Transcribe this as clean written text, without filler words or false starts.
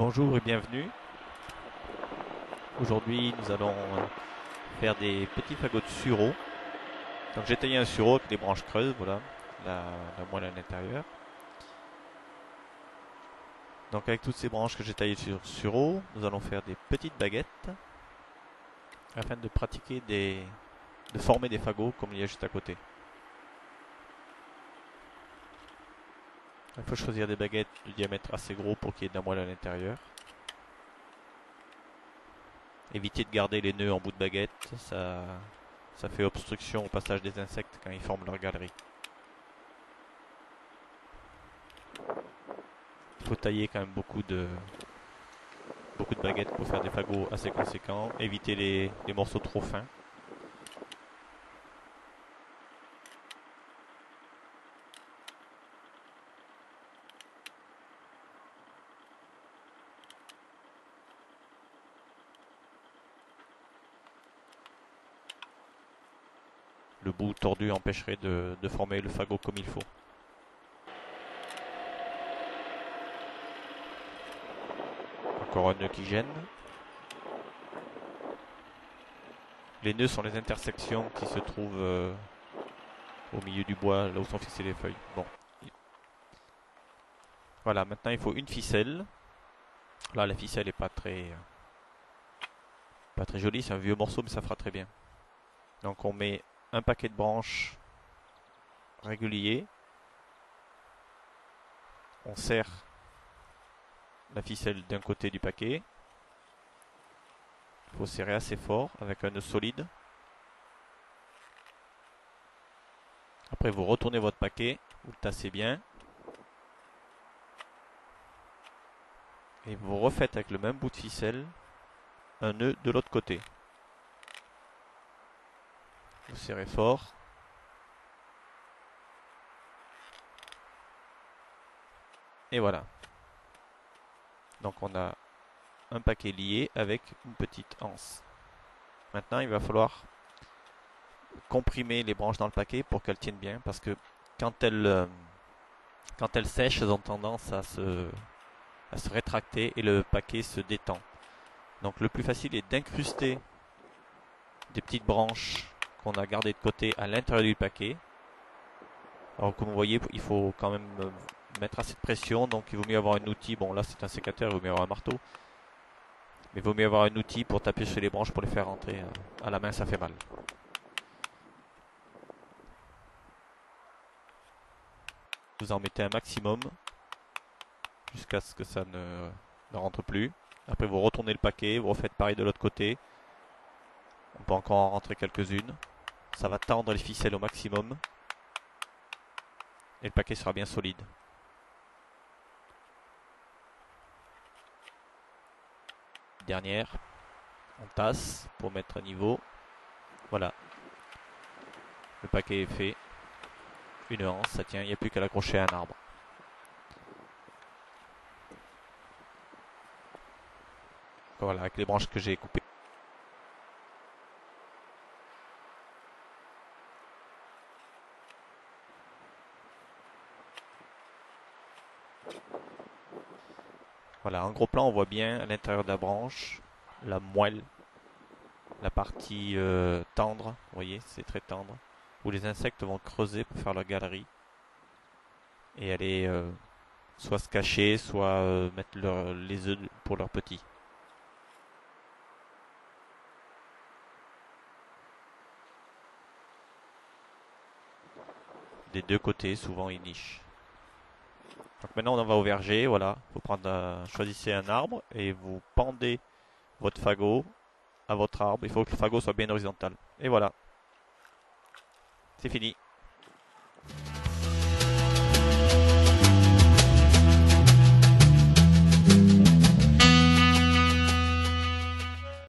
Bonjour et bienvenue. Aujourd'hui, nous allons faire des petits fagots de sureau. Donc, j'ai taillé un sureau avec des branches creuses, voilà, la, la moelle à l'intérieur. Donc, avec toutes ces branches que j'ai taillées sur sureau, nous allons faire des petites baguettes afin de pratiquer de former des fagots comme il y a juste à côté. Il faut choisir des baguettes de diamètre assez gros pour qu'il y ait de la moelle à l'intérieur. Évitez de garder les nœuds en bout de baguette, ça fait obstruction au passage des insectes quand ils forment leur galerie. Il faut tailler quand même beaucoup de baguettes pour faire des fagots assez conséquents. Éviter les morceaux trop fins. Le bout tordu empêcherait de former le fagot comme il faut. Encore un nœud qui gêne. Les nœuds sont les intersections qui se trouvent au milieu du bois, là où sont fixées les feuilles. Bon. Voilà, maintenant il faut une ficelle. Là, la ficelle n'est pas très jolie, c'est un vieux morceau, mais ça fera très bien. Donc on met un paquet de branches régulier. On serre la ficelle d'un côté du paquet. Il faut serrer assez fort avec un nœud solide. Après, vous retournez votre paquet, vous le tassez bien. Et vous refaites avec le même bout de ficelle un nœud de l'autre côté. Vous serrez fort. Et voilà. Donc on a un paquet lié avec une petite anse. Maintenant, il va falloir comprimer les branches dans le paquet pour qu'elles tiennent bien, parce que quand elles sèchent, elles ont tendance à se rétracter et le paquet se détend. Donc le plus facile est d'incruster des petites branches qu'on a gardées de côté à l'intérieur du paquet. Alors comme vous voyez, il faut quand même mettre assez de pression, donc il vaut mieux avoir un outil. Bon là c'est un sécateur, il vaut mieux avoir un marteau. Mais il vaut mieux avoir un outil pour taper sur les branches pour les faire rentrer. À la main ça fait mal. Vous en mettez un maximum jusqu'à ce que ça ne rentre plus. Après vous retournez le paquet, vous refaites pareil de l'autre côté. On peut encore en rentrer quelques-unes. Ça va tendre les ficelles au maximum. Et le paquet sera bien solide. Dernière. On tasse pour mettre à niveau. Voilà. Le paquet est fait. Une anse, ça tient. Il n'y a plus qu'à l'accrocher à un arbre. Voilà, avec les branches que j'ai coupées. Voilà, en gros plan, on voit bien à l'intérieur de la branche la moelle, la partie tendre. Vous voyez, c'est très tendre. Où les insectes vont creuser pour faire leur galerie. Et aller soit se cacher, soit mettre les œufs pour leurs petits. Des deux côtés, souvent ils nichent. Donc maintenant on en va au verger, voilà. Vous choisissez un arbre et vous pendez votre fagot à votre arbre. Il faut que le fagot soit bien horizontal. Et voilà, c'est fini.